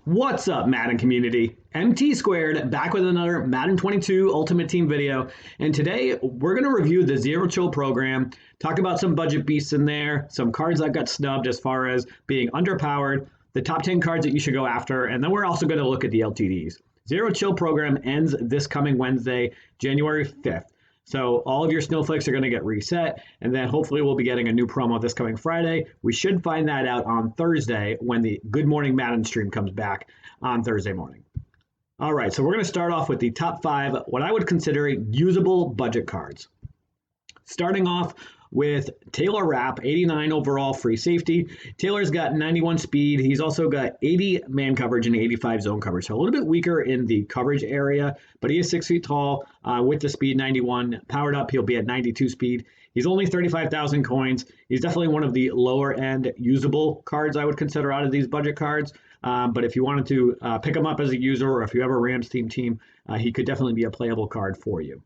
What's up, Madden community? MT Squared back with another Madden 22 Ultimate Team video. And today we're going to review the Zero Chill program, talk about some budget beasts in there, some cards that got snubbed as far as being underpowered, the top 10 cards that you should go after, and then we're also going to look at the LTDs. Zero Chill program ends this coming Wednesday, January 5th. So all of your snowflakes are going to get reset, and then hopefully we'll be getting a new promo this coming Friday. We should find that out on Thursday when the Good Morning Madden stream comes back on Thursday morning. All right, so we're going to start off with the top 5, what I would consider usable budget cards. Starting off with Taylor Rapp, 89 overall free safety. Taylor's got 91 speed. He's also got 80 man coverage and 85 zone coverage. So a little bit weaker in the coverage area, but he is 6 feet tall with the speed 91. Powered up, he'll be at 92 speed. He's only 35,000 coins. He's definitely one of the lower end usable cards I would consider out of these budget cards. But if you wanted to pick him up as a user, or if you have a Rams team, he could definitely be a playable card for you.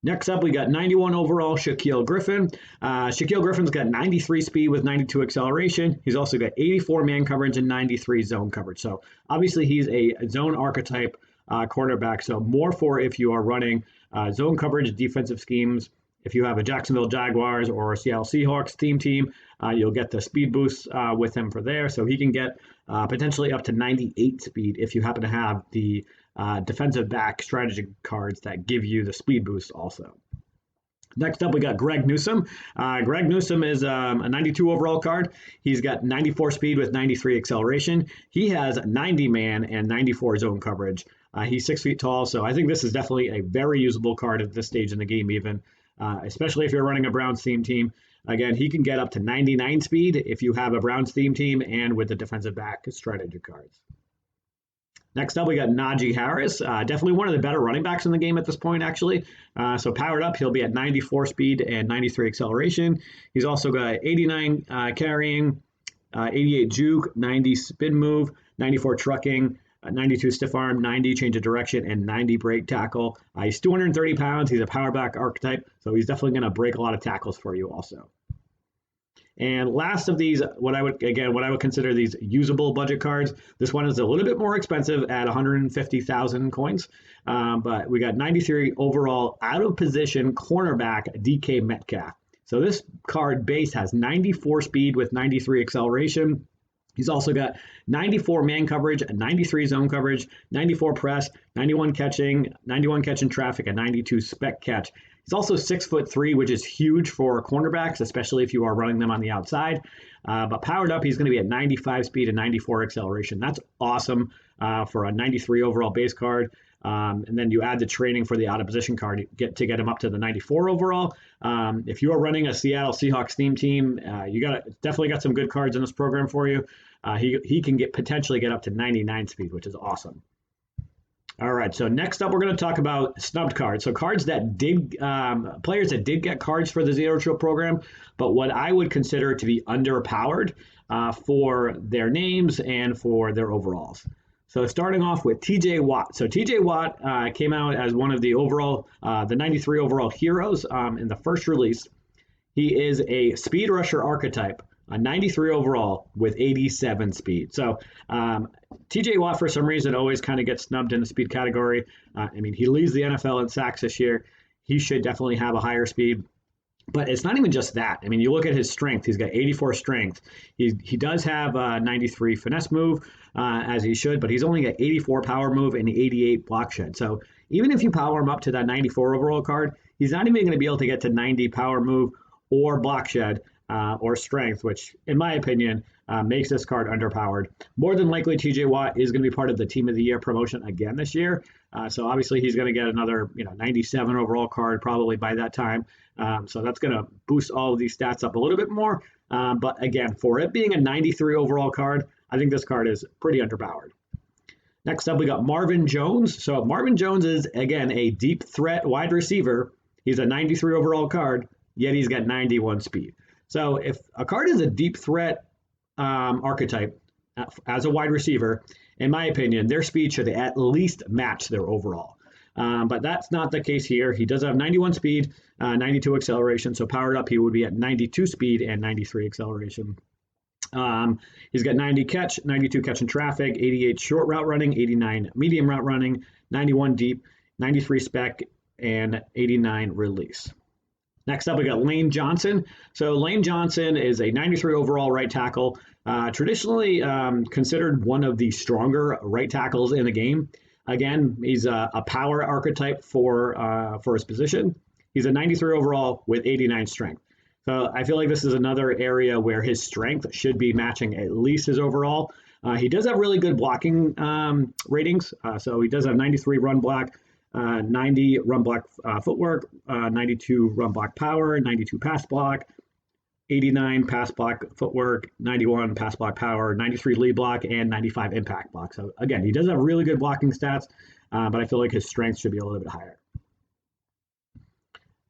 Next up, we got 91 overall Shaquille Griffin. Shaquille Griffin's got 93 speed with 92 acceleration. He's also got 84 man coverage and 93 zone coverage. So obviously he's a zone archetype cornerback. So more for if you are running zone coverage defensive schemes. If you have a Jacksonville Jaguars or a Seattle Seahawks team, you'll get the speed boost with him for there. So he can get potentially up to 98 speed if you happen to have the defensive back strategy cards that give you the speed boost also. Next up, we got Greg Newsome. Greg Newsome is a 92 overall card. He's got 94 speed with 93 acceleration. He has 90 man and 94 zone coverage. He's 6 feet tall, so I think this is definitely a very usable card at this stage in the game even, especially if you're running a Browns team. Again, he can get up to 99 speed if you have a Browns team and with the defensive back strategy cards. Next up, we got Najee Harris, definitely one of the better running backs in the game at this point, actually. So powered up, he'll be at 94 speed and 93 acceleration. He's also got 89 carrying, 88 juke, 90 spin move, 94 trucking, 92 stiff arm, 90 change of direction, and 90 break tackle. He's 230 pounds. He's a power back archetype, so he's definitely going to break a lot of tackles for you also. And last of these, what I would consider these usable budget cards. This one is a little bit more expensive at 150,000 coins, but we got 93 overall out of position cornerback DK Metcalf. So this card base has 94 speed with 93 acceleration. He's also got 94 man coverage, 93 zone coverage, 94 press, 91 catching traffic, and 92 spec catch. He's also 6'3", which is huge for cornerbacks, especially if you are running them on the outside. But powered up, he's going to be at 95 speed and 94 acceleration. That's awesome for a 93 overall base card. And then you add the training for the out of position card to get him up to the 94 overall. If you are running a Seattle Seahawks team, you definitely got some good cards in this program for you. He can potentially get up to 99 speed, which is awesome. All right, so next up, we're going to talk about snubbed cards. So cards that players that did get cards for the Zero Chill program, but what I would consider to be underpowered for their names and for their overalls. So starting off with TJ Watt. So TJ Watt came out as one of the 93 overall heroes in the first release. He is a speed rusher archetype, a 93 overall with 87 speed. So TJ Watt, for some reason, always kind of gets snubbed in the speed category. He leads the NFL in sacks this year. He should definitely have a higher speed. But it's not even just that. You look at his strength. He's got 84 strength. He does have a 93 finesse move, as he should, but he's only got 84 power move and 88 block shed. So even if you power him up to that 94 overall card, he's not even going to be able to get to 90 power move or block shed or strength, which, in my opinion, makes this card underpowered. More than likely, TJ Watt is going to be part of the Team of the Year promotion again this year. So obviously, he's going to get another 97 overall card probably by that time. So that's going to boost all of these stats up a little bit more. But again, for it being a 93 overall card, I think this card is pretty underpowered. Next up, we got Marvin Jones. So Marvin Jones is, again, a deep threat wide receiver. He's a 93 overall card, yet he's got 91 speed. So if a card is a deep threat archetype as a wide receiver, in my opinion, their speed should at least match their overall. But that's not the case here. He does have 91 speed, 92 acceleration. So powered up, he would be at 92 speed and 93 acceleration. He's got 90 catch, 92 catch in traffic, 88 short route running, 89 medium route running, 91 deep, 93 spec, and 89 release. Next up, we got Lane Johnson. So Lane Johnson is a 93 overall right tackle, traditionally considered one of the stronger right tackles in the game. Again, he's a power archetype for his position. He's a 93 overall with 89 strength. So I feel like this is another area where his strength should be matching at least his overall. He does have really good blocking ratings. So he does have 93 run block, 90 run block footwork, 92 run block power, 92 pass block, 89 pass block footwork, 91 pass block power, 93 lead block, and 95 impact block. So again, he does have really good blocking stats, but I feel like his strength should be a little bit higher.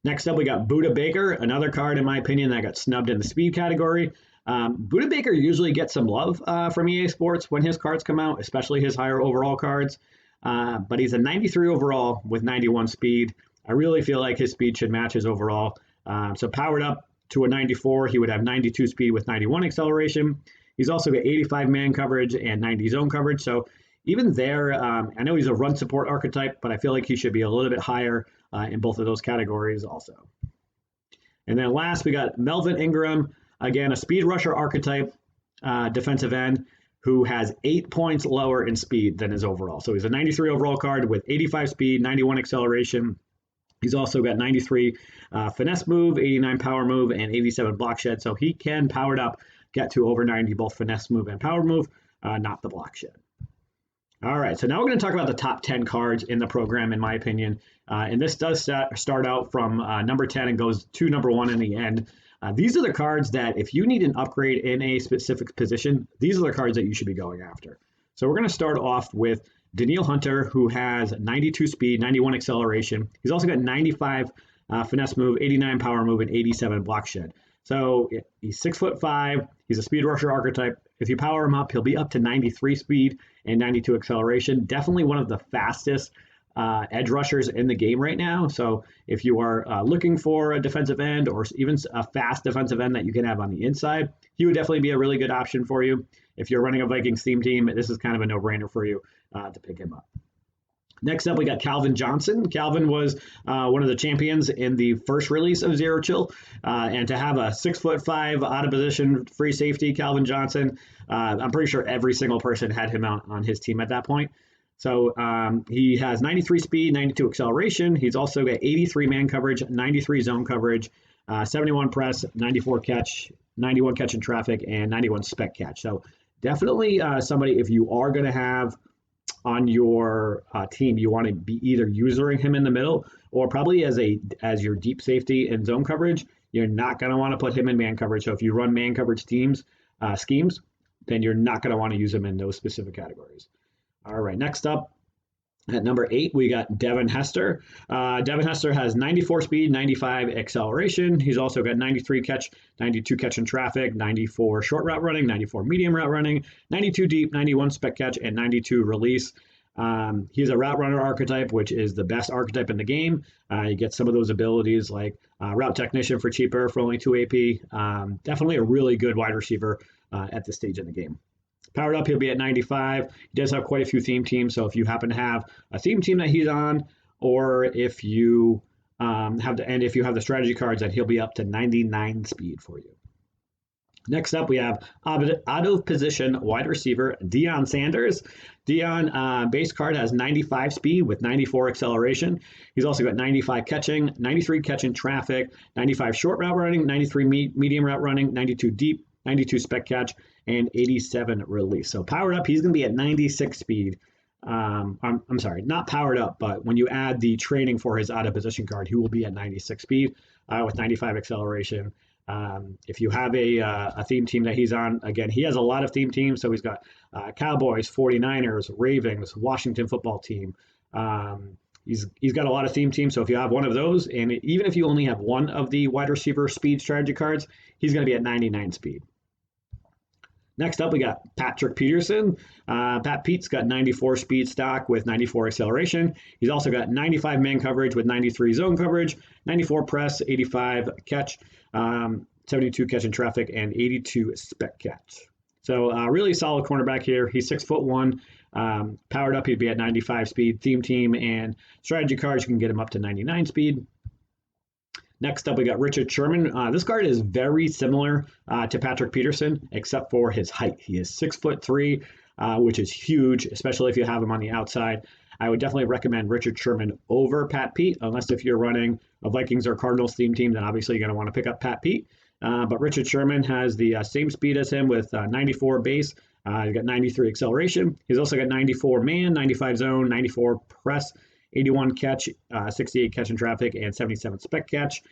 Next up, we got Budda Baker, another card, in my opinion, that got snubbed in the speed category. Budda Baker usually gets some love from EA Sports when his cards come out, especially his higher overall cards. But he's a 93 overall with 91 speed. I really feel like his speed should match his overall. So powered up to a 94, he would have 92 speed with 91 acceleration. He's also got 85 man coverage and 90 zone coverage. So even there, I know he's a run support archetype, but I feel like he should be a little bit higher in both of those categories also. And then last, we got Melvin Ingram, again, a speed rusher archetype defensive end who has 8 points lower in speed than his overall. So he's a 93 overall card with 85 speed, 91 acceleration. He's also got 93 finesse move, 89 power move, and 87 block shed. So he can, powered up, get to over 90, both finesse move and power move, not the block shed. All right, so now we're going to talk about the top 10 cards in the program, in my opinion. And this does start out from number 10 and goes to number 1 in the end. These are the cards that if you need an upgrade in a specific position, these are the cards that you should be going after. So we're going to start off with Danielle Hunter, who has 92 speed, 91 acceleration. He's also got 95 finesse move, 89 power move, and 87 block shed. So he's 6'5". He's a speed rusher archetype. If you power him up, he'll be up to 93 speed and 92 acceleration. Definitely one of the fastest edge rushers in the game right now. So if you are looking for a defensive end or even a fast defensive end that you can have on the inside, he would definitely be a really good option for you. If you're running a Vikings theme team, this is kind of a no-brainer for you to pick him up. Next up, we got Calvin Johnson. Calvin was one of the champions in the first release of Zero Chill. And to have a 6'5" out of position free safety, Calvin Johnson, I'm pretty sure every single person had him out on his team at that point. So he has 93 speed, 92 acceleration. He's also got 83 man coverage, 93 zone coverage, 71 press, 94 catch, 91 catch in traffic, and 91 spec catch. So definitely somebody, if you are going to have on your team, you want to be either using him in the middle or probably as your deep safety and zone coverage. You're not going to want to put him in man coverage. So if you run man coverage schemes, then you're not going to want to use him in those specific categories. All right, next up at number 8, we got Devin Hester. Devin Hester has 94 speed, 95 acceleration. He's also got 93 catch, 92 catch in traffic, 94 short route running, 94 medium route running, 92 deep, 91 spec catch, and 92 release. He's a route runner archetype, which is the best archetype in the game. You get some of those abilities like route technician for cheaper for only 2 AP. Definitely a really good wide receiver at this stage in the game. Powered up, he'll be at 95. He does have quite a few theme teams, so if you happen to have a theme team that he's on, or if you have the strategy cards, then he'll be up to 99 speed for you. Next up, we have out of position wide receiver Deion Sanders. Deion base card has 95 speed with 94 acceleration. He's also got 95 catching, 93 catch in traffic, 95 short route running, 93 medium route running, 92 deep, 92 spec catch, and 87 release. So powered up, he's going to be at 96 speed. I'm sorry, not powered up, but when you add the training for his out of position card, he will be at 96 speed with 95 acceleration. If you have a theme team that he's on, again, he has a lot of theme teams. So he's got Cowboys, 49ers, Ravens, Washington football team. He's got a lot of theme teams. So if you have one of those, and even if you only have one of the wide receiver speed strategy cards, he's going to be at 99 speed. Next up, we got Patrick Peterson. Pat Pete's got 94 speed stock with 94 acceleration. He's also got 95 man coverage with 93 zone coverage, 94 press, 85 catch. 72 catch in traffic, and 82 spec catch. So really solid cornerback here. He's 6'1", powered up. He'd be at 95 speed. Theme team and strategy cards, you can get him up to 99 speed. Next up, we got Richard Sherman. This card is very similar to Patrick Peterson, except for his height. He is 6'3", which is huge, especially if you have him on the outside. I would definitely recommend Richard Sherman over Pat Pete, unless if you're running a Vikings or Cardinals theme team, then obviously you're going to want to pick up Pat Pete. But Richard Sherman has the same speed as him with 94 base. He's got 93 acceleration. He's also got 94 man, 95 zone, 94 press, 81 catch, 68 catch in traffic, and 77 spec catch.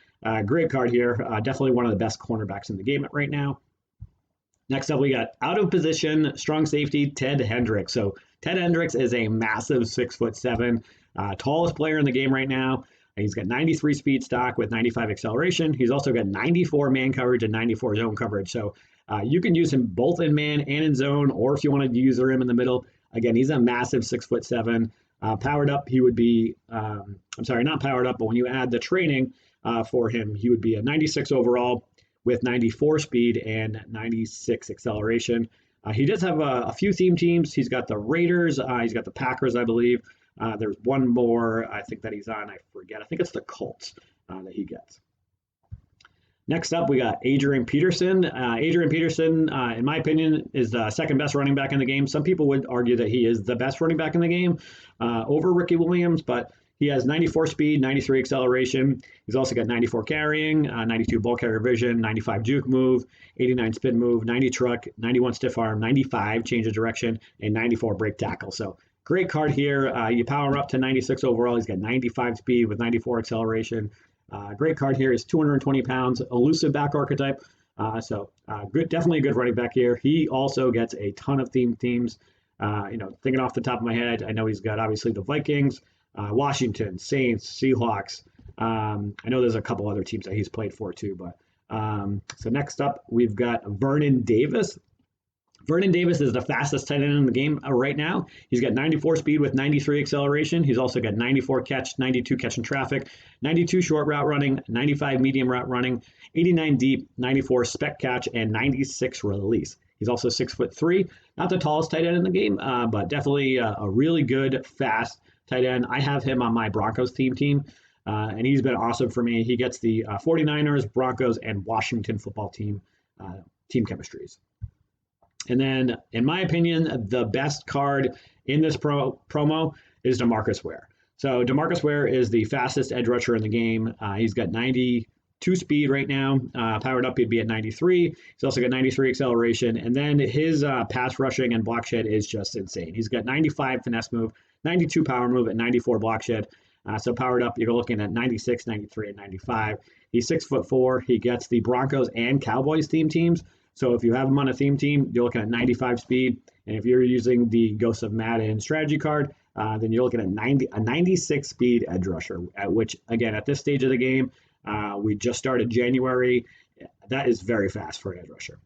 Great card here. Definitely one of the best cornerbacks in the game right now. Next up, we got out of position, strong safety, Ted Hendricks. So Ted Hendricks is a massive 6'7", tallest player in the game right now. He's got 93 speed stock with 95 acceleration. He's also got 94 man coverage and 94 zone coverage. So you can use him both in man and in zone, or if you want to use him in the middle. Again, he's a massive 6'7". Powered up, he would be, I'm sorry, not powered up, but when you add the training for him, he would be a 96 overall with 94 speed and 96 acceleration. He does have a few theme teams. He's got the Raiders. He's got the Packers, I believe. There's one more I think that he's on. I forget. I think it's the Colts that he gets. Next up, we got Adrian Peterson. Adrian Peterson, in my opinion, is the second best running back in the game. Some people would argue that he is the best running back in the game over Ricky Williams, but he has 94 speed, 93 acceleration. He's also got 94 carrying, 92 ball carrier vision, 95 juke move, 89 spin move, 90 truck, 91 stiff arm, 95 change of direction, and 94 break tackle. So great card here. You power up to 96 overall. He's got 95 speed with 94 acceleration. Great card here. He's 220 pounds, elusive back archetype. Good, definitely a good running back here. He also gets a ton of teams. Thinking off the top of my head, I know he's got obviously the Vikings, Washington, Saints, Seahawks. I know there's a couple other teams that he's played for too. But so next up, we've got Vernon Davis. Vernon Davis is the fastest tight end in the game right now. He's got 94 speed with 93 acceleration. He's also got 94 catch, 92 catch in traffic, 92 short route running, 95 medium route running, 89 deep, 94 spec catch, and 96 release. He's also 6'3", not the tallest tight end in the game, but definitely a really good, fast tight end. I have him on my Broncos team, and he's been awesome for me. He gets the 49ers, Broncos, and Washington football team chemistries. And then, in my opinion, the best card in this promo is DeMarcus Ware. So DeMarcus Ware is the fastest edge rusher in the game. He's got 92 speed right now. Powered up, he'd be at 93. He's also got 93 acceleration. And then his pass rushing and block shed is just insane. He's got 95 finesse move, 92 power move, and 94 block shed. So powered up, you're looking at 96, 93, and 95. He's 6'4". He gets the Broncos and Cowboys teams. So if you have him on a theme team, you're looking at 95 speed. And if you're using the Ghosts of Madden strategy card, then you're looking at a 96 speed edge rusher, at which, again, at this stage of the game, we just started January. That is very fast for an edge rusher.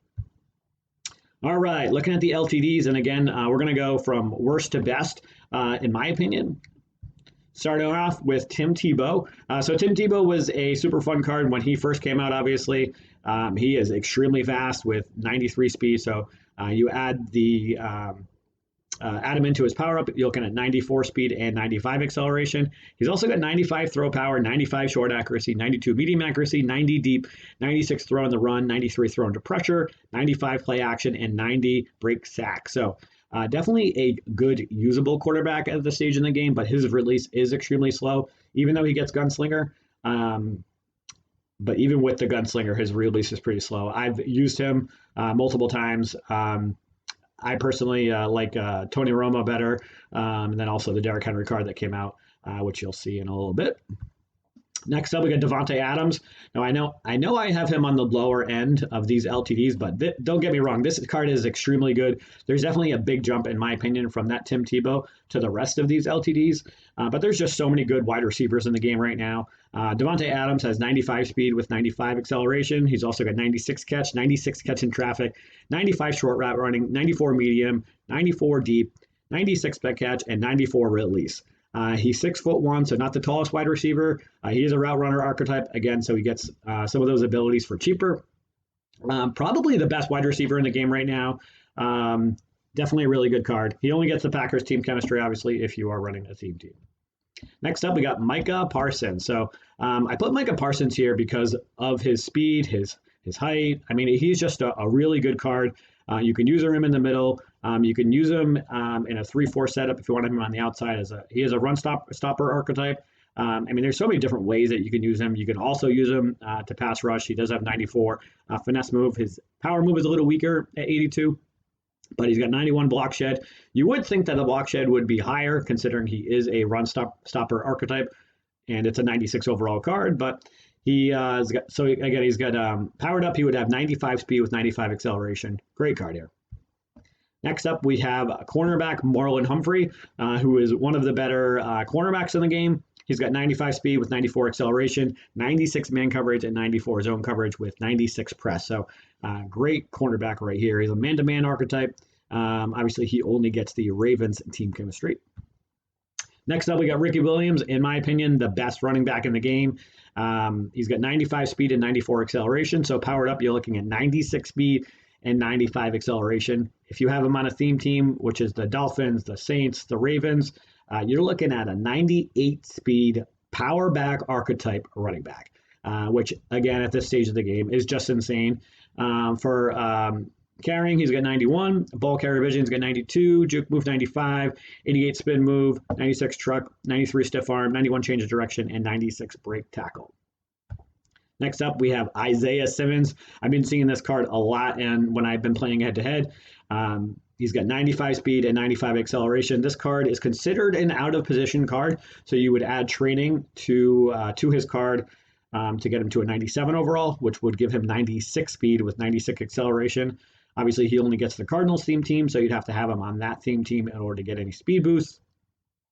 All right, looking at the LTDs, and again, we're going to go from worst to best, in my opinion. Starting off with Tim Tebow. So Tim Tebow was a super fun card when he first came out, obviously. He is extremely fast with 93 speed. So you add add him into his power up, you're looking at 94 speed and 95 acceleration. He's also got 95 throw power, 95 short accuracy, 92 medium accuracy, 90 deep, 96 throw in the run, 93 throw under pressure, 95 play action, and 90 break sack. So definitely a good usable quarterback at this stage in the game, but his release is extremely slow, even though he gets gunslinger. But even with the gunslinger, his release is pretty slow. I've used him multiple times. I personally like Tony Romo better, and then also the Derrick Henry card that came out, which you'll see in a little bit. Next up, we got Devontae Adams. Now, I know I have him on the lower end of these LTDs, but don't get me wrong. This card is extremely good. There's definitely a big jump, in my opinion, from that Tim Tebow to the rest of these LTDs. But there's just so many good wide receivers in the game right now. Devontae Adams has 95 speed with 95 acceleration. He's also got 96 catch in traffic, 95 short route running, 94 medium, 94 deep, 96 spec catch, and 94 release. He's 6'1", so not the tallest wide receiver. He is a route runner archetype, again, so he gets some of those abilities for cheaper. Probably the best wide receiver in the game right now. Um, Definitely a really good card. He only gets the Packers team chemistry, obviously, if you are running a theme team. Next up, we got Micah Parsons. So I put Micah Parsons here because of his speed, his height. I mean, he's just a really good card. You can use him in the middle. You can use him in a 3-4 setup if you want him on the outside. He is a stopper archetype. I mean, there's so many different ways that you can use him. You can also use him to pass rush. He does have 94 finesse move. His power move is a little weaker at 82, but he's got 91 block shed. You would think that the block shed would be higher considering he is a stopper archetype, and it's a 96 overall card. But he's got powered up. He would have 95 speed with 95 acceleration. Great card here. Next up, we have cornerback Marlon Humphrey, who is one of the better cornerbacks in the game. He's got 95 speed with 94 acceleration, 96 man coverage, and 94 zone coverage with 96 press. So great cornerback right here. He's a man-to-man archetype. Obviously, he only gets the Ravens team chemistry. Next up, we got Ricky Williams, in my opinion, the best running back in the game. He's got 95 speed and 94 acceleration. So powered up, you're looking at 96 speed and 95 acceleration. If you have him on a theme team, which is the Dolphins, the Saints, the Ravens, you're looking at a 98 speed power back archetype running back, which again at this stage of the game is just insane. For carrying, he's got 91, ball carrier vision, he's got 92, juke move 95, 88 spin move, 96 truck, 93 stiff arm, 91 change of direction, and 96 break tackle. Next up, we have Isaiah Simmons. I've been seeing this card a lot, and when I've been playing head-to-head, he's got 95 speed and 95 acceleration. This card is considered an out-of-position card, so you would add training to his card to get him to a 97 overall, which would give him 96 speed with 96 acceleration. Obviously, he only gets the Cardinals theme team, so you'd have to have him on that theme team in order to get any speed boosts.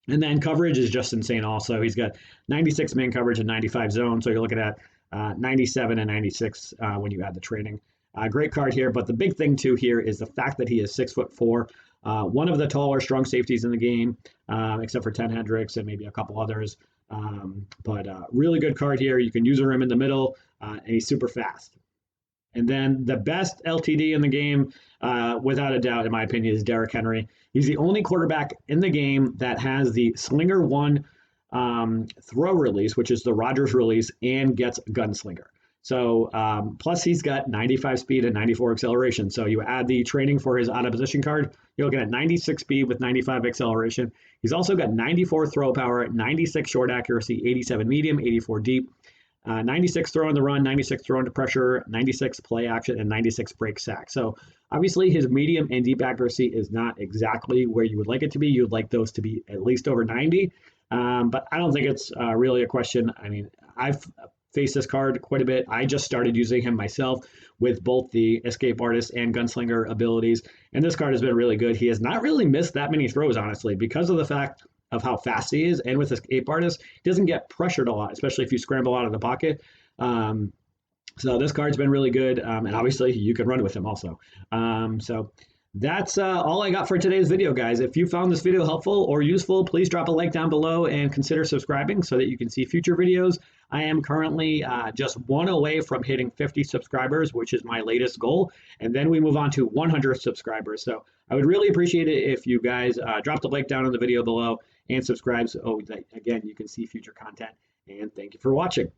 And then coverage is just insane also. He's got 96 man coverage and 95 zone, so you're looking at 97 and 96 when you add the training. Great card here, but the big thing too here is the fact that he is 6'4", one of the taller strong safeties in the game, except for Ten Hendricks and maybe a couple others. But really good card here. You can use him in the middle, and he's super fast. And then the best LTD in the game, without a doubt, in my opinion, is Derrick Henry. He's the only quarterback in the game that has the Slinger 1 throw release, which is the Rodgers release, and gets Gunslinger. So plus he's got 95 speed and 94 acceleration. So you add the training for his out of position card, you're looking at 96 speed with 95 acceleration. He's also got 94 throw power, 96 short accuracy, 87 medium, 84 deep, 96 throw on the run, 96 throw under pressure, 96 play action, and 96 break sack. So obviously his medium and deep accuracy is not exactly where you would like it to be. You'd like those to be at least over 90. But I don't think it's really a question. I mean, I've faced this card quite a bit. I just started using him myself with both the Escape Artist and Gunslinger abilities, and this card has been really good. He has not really missed that many throws, honestly, because of the fact of how fast he is, and with Escape Artist, he doesn't get pressured a lot, especially if you scramble out of the pocket. So this card's been really good, and obviously you can run with him also. So that's all I got for today's video, guys. If you found this video helpful or useful, please drop a like down below and consider subscribing so that you can see future videos. I am currently just one away from hitting 50 subscribers, which is my latest goal, and then we move on to 100 subscribers. So I would really appreciate it if you guys drop the like down on the video below and subscribe so that, again, you can see future content. And thank you for watching.